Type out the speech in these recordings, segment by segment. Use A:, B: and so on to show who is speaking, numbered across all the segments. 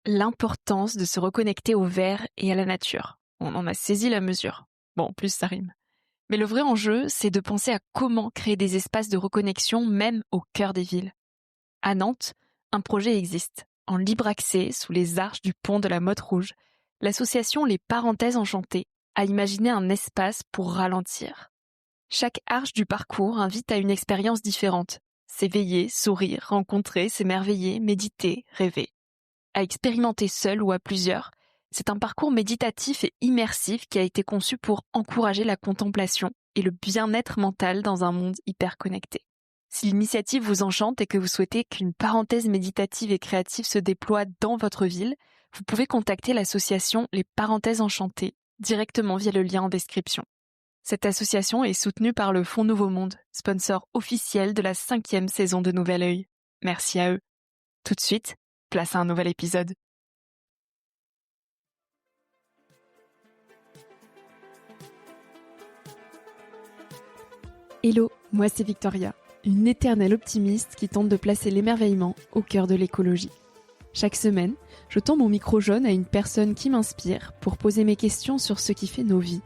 A: l'importance de se reconnecter au vert et à la nature. On en a saisi la mesure. Bon, en plus ça rime. Mais le vrai enjeu, c'est de penser à comment créer des espaces de reconnexion même au cœur des villes. À Nantes, un projet existe. En libre accès, sous les arches du pont de la Motte Rouge, l'association Les Parenthèses Enchantées a imaginé un espace pour ralentir. Chaque arche du parcours invite à une expérience différente. S'éveiller, sourire, rencontrer, s'émerveiller, méditer, rêver. À expérimenter seul ou à plusieurs, c'est un parcours méditatif et immersif qui a été conçu pour encourager la contemplation et le bien-être mental dans un monde hyper connecté. Si l'initiative vous enchante et que vous souhaitez qu'une parenthèse méditative et créative se déploie dans votre ville, vous pouvez contacter l'association Les Parenthèses Enchantées directement via le lien en description. Cette association est soutenue par le Fonds Nouveau Monde, sponsor officiel de la 5e saison de Nouvel Œil. Merci à eux. Tout de suite, place à un nouvel épisode. Hello, moi c'est Victoria, une éternelle optimiste qui tente de placer l'émerveillement au cœur de l'écologie. Chaque semaine, je tends mon micro jaune à une personne qui m'inspire pour poser mes questions sur ce qui fait nos vies.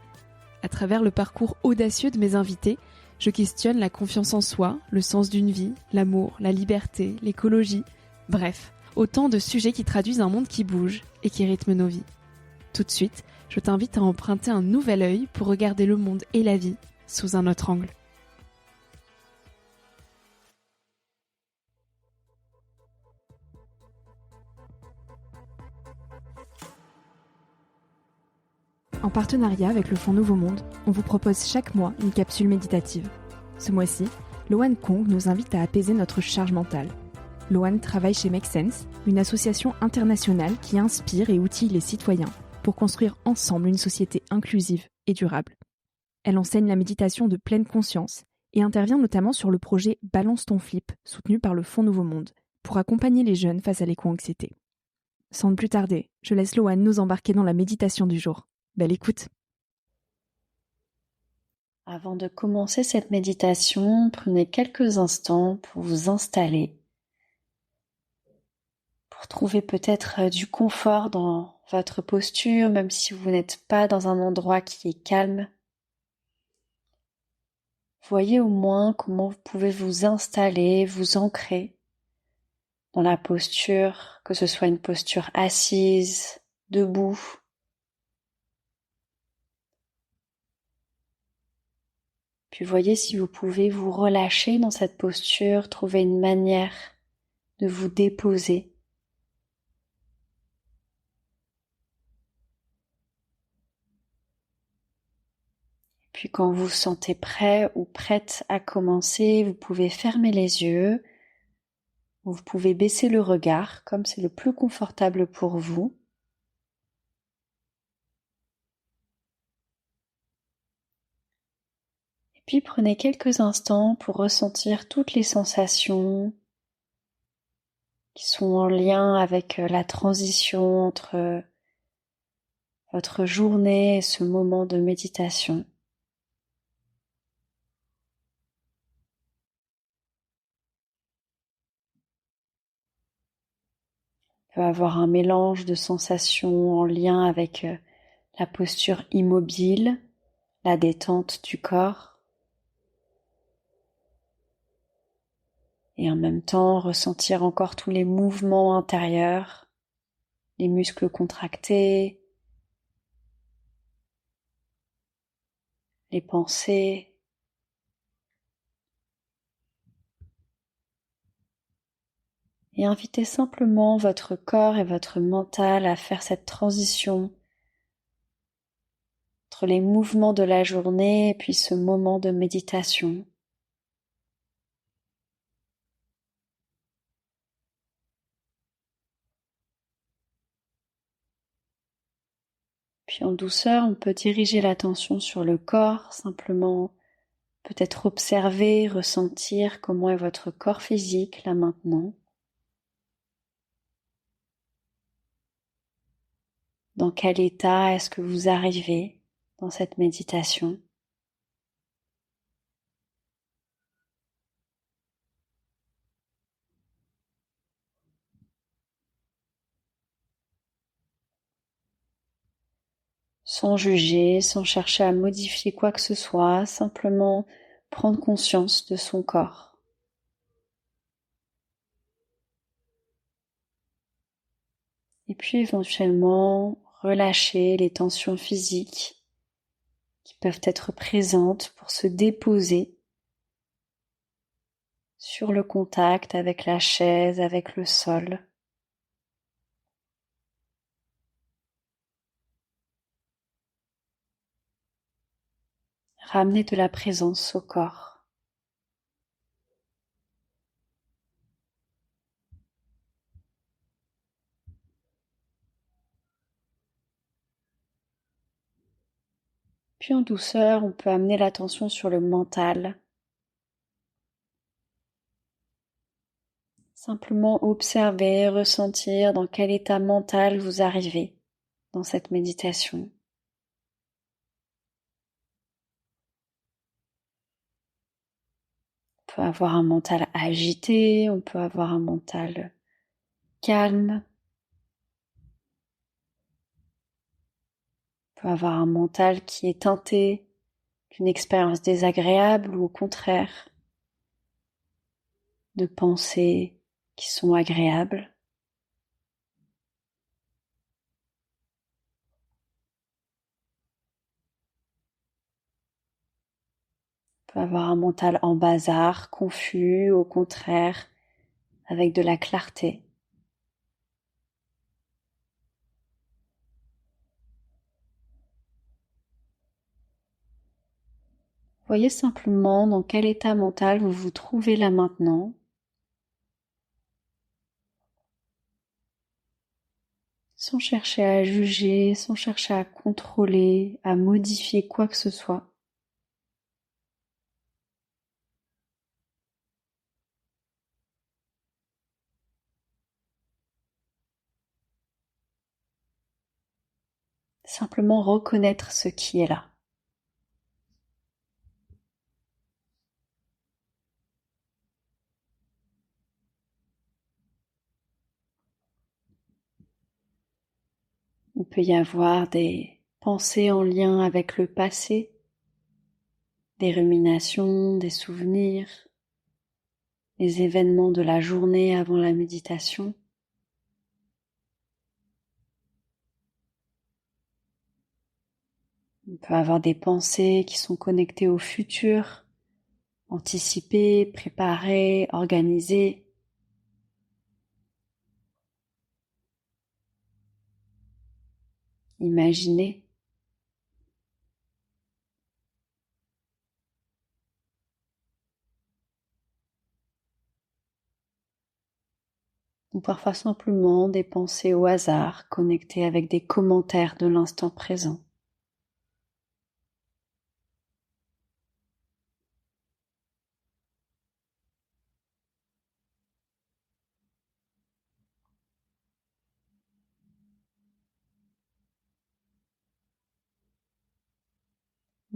A: À travers le parcours audacieux de mes invités, je questionne la confiance en soi, le sens d'une vie, l'amour, la liberté, l'écologie, bref, autant de sujets qui traduisent un monde qui bouge et qui rythme nos vies. Tout de suite, je t'invite à emprunter un nouvel œil pour regarder le monde et la vie sous un autre angle. En partenariat avec le Fonds Nouveau Monde, on vous propose chaque mois une capsule méditative. Ce mois-ci, Loan Kong nous invite à apaiser notre charge mentale. Loan travaille chez Make Sense, une association internationale qui inspire et outille les citoyens pour construire ensemble une société inclusive et durable. Elle enseigne la méditation de pleine conscience et intervient notamment sur le projet Balance ton flip, soutenu par le Fonds Nouveau Monde, pour accompagner les jeunes face à l'éco-anxiété. Sans plus tarder, je laisse Loan nous embarquer dans la méditation du jour. Belle écoute.
B: Avant de commencer cette méditation, prenez quelques instants pour vous installer, pour trouver peut-être du confort dans votre posture, même si vous n'êtes pas dans un endroit qui est calme. Voyez au moins comment vous pouvez vous installer, vous ancrer dans la posture, que ce soit une posture assise, debout. Puis voyez si vous pouvez vous relâcher dans cette posture, trouver une manière de vous déposer. Puis quand vous vous sentez prêt ou prête à commencer, vous pouvez fermer les yeux, ou vous pouvez baisser le regard comme c'est le plus confortable pour vous. Et puis prenez quelques instants pour ressentir toutes les sensations qui sont en lien avec la transition entre votre journée et ce moment de méditation. On peut avoir un mélange de sensations en lien avec la posture immobile, la détente du corps, et en même temps ressentir encore tous les mouvements intérieurs, les muscles contractés, les pensées. Et invitez simplement votre corps et votre mental à faire cette transition entre les mouvements de la journée et puis ce moment de méditation. Puis en douceur, on peut diriger l'attention sur le corps, simplement peut-être observer, ressentir comment est votre corps physique là maintenant. Dans quel état est-ce que vous arrivez dans cette méditation? sans juger, sans chercher à modifier quoi que ce soit, simplement prendre conscience de son corps. Et puis éventuellement relâcher les tensions physiques qui peuvent être présentes pour se déposer sur le contact avec la chaise, avec le sol. Ramener de la présence au corps. Puis en douceur, on peut amener l'attention sur le mental. Simplement observer, ressentir dans quel état mental vous arrivez dans cette méditation. On peut avoir un mental agité, on peut avoir un mental calme. On peut avoir un mental qui est teinté d'une expérience désagréable ou au contraire de pensées qui sont agréables. On peut avoir un mental en bazar, confus, au contraire, avec de la clarté. Voyez simplement dans quel état mental vous vous trouvez là maintenant. Sans chercher à juger, sans chercher à contrôler, à modifier quoi que ce soit. Simplement reconnaître ce qui est là. Il peut y avoir des pensées en lien avec le passé, des ruminations, des souvenirs, les événements de la journée avant la méditation. On peut avoir des pensées qui sont connectées au futur, anticipées, préparées, organisées. Imaginées. Ou parfois simplement des pensées au hasard, connectées avec des commentaires de l'instant présent.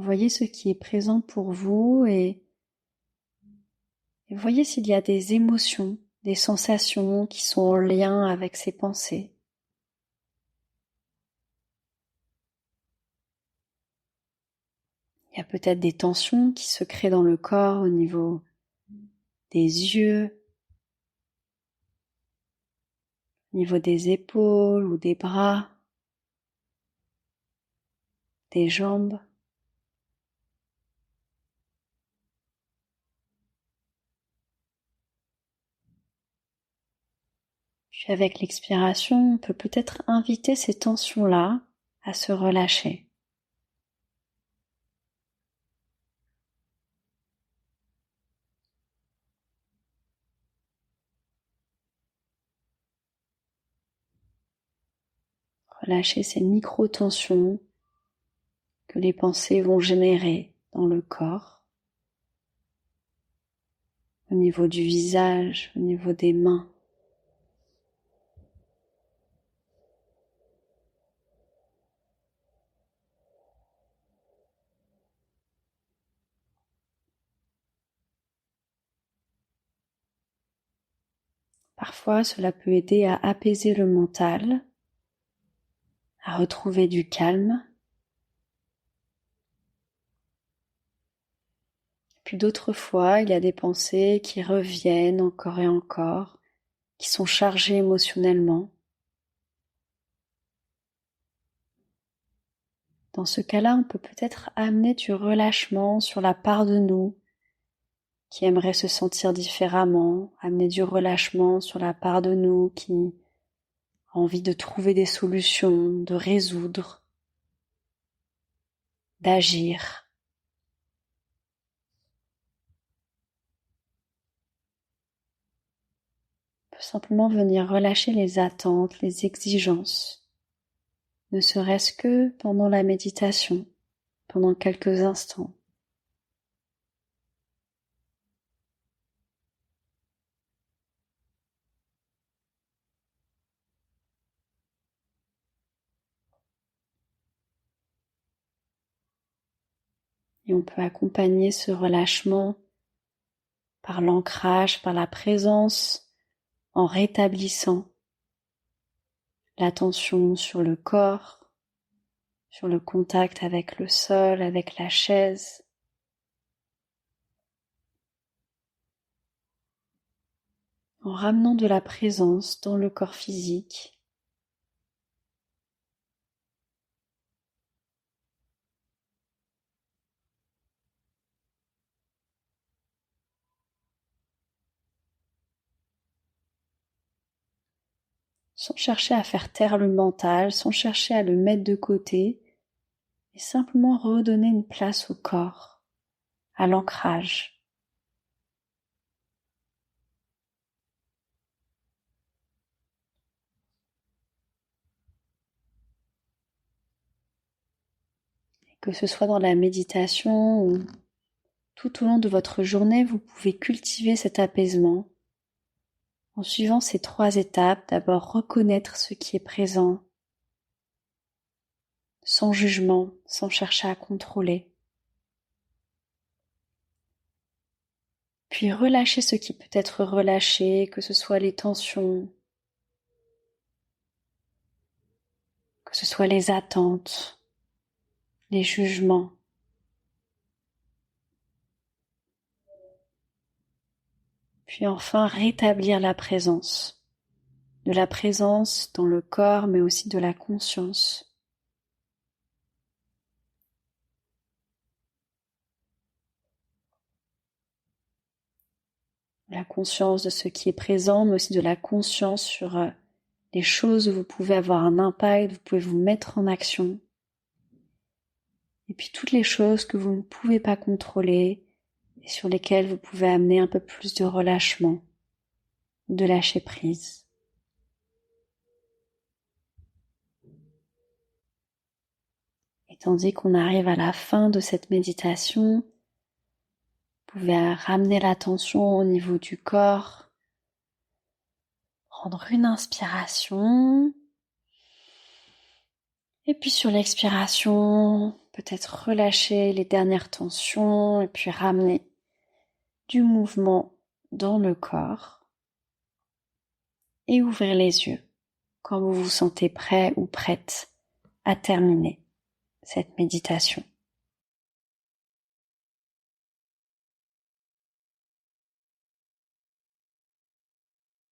B: Voyez ce qui est présent pour vous et voyez s'il y a des émotions, des sensations qui sont en lien avec ces pensées. Il y a peut-être des tensions qui se créent dans le corps au niveau des yeux, au niveau des épaules ou des bras, des jambes. Puis avec l'expiration, on peut peut-être inviter ces tensions-là à se relâcher. Relâcher ces micro-tensions que les pensées vont générer dans le corps, au niveau du visage, au niveau des mains. Parfois, cela peut aider à apaiser le mental, à retrouver du calme Puis d'autres fois, il y a des pensées qui reviennent encore et encore, qui sont chargées émotionnellement. Dans ce cas-là, on peut peut-être amener du relâchement sur la part de nous qui aimerait se sentir différemment, amener du relâchement sur la part de nous qui a envie de trouver des solutions, de résoudre, d'agir. On peut simplement venir relâcher les attentes, les exigences, ne serait-ce que pendant la méditation, pendant quelques instants. Et on peut accompagner ce relâchement par l'ancrage, par la présence, en rétablissant l'attention sur le corps, sur le contact avec le sol, avec la chaise. En ramenant de la présence dans le corps physique. Sans chercher à faire taire le mental, sans chercher à le mettre de côté, et simplement redonner une place au corps, à l'ancrage. Et que ce soit dans la méditation ou tout au long de votre journée, vous pouvez cultiver cet apaisement en suivant ces 3 étapes. D'abord, reconnaître ce qui est présent, sans jugement, sans chercher à contrôler. Puis relâcher ce qui peut être relâché, que ce soit les tensions, que ce soit les attentes, les jugements. Puis enfin rétablir la présence, de la présence dans le corps mais aussi de la conscience. La conscience de ce qui est présent mais aussi de la conscience sur les choses où vous pouvez avoir un impact, vous pouvez vous mettre en action. Et puis toutes les choses que vous ne pouvez pas contrôler et sur lesquelles vous pouvez amener un peu plus de relâchement, de lâcher prise. Et tandis qu'on arrive à la fin de cette méditation, vous pouvez ramener l'attention au niveau du corps, prendre une inspiration, et puis sur l'expiration, peut-être relâcher les dernières tensions, et puis ramener du mouvement dans le corps, et ouvrir les yeux quand vous vous sentez prêt ou prête à terminer cette méditation.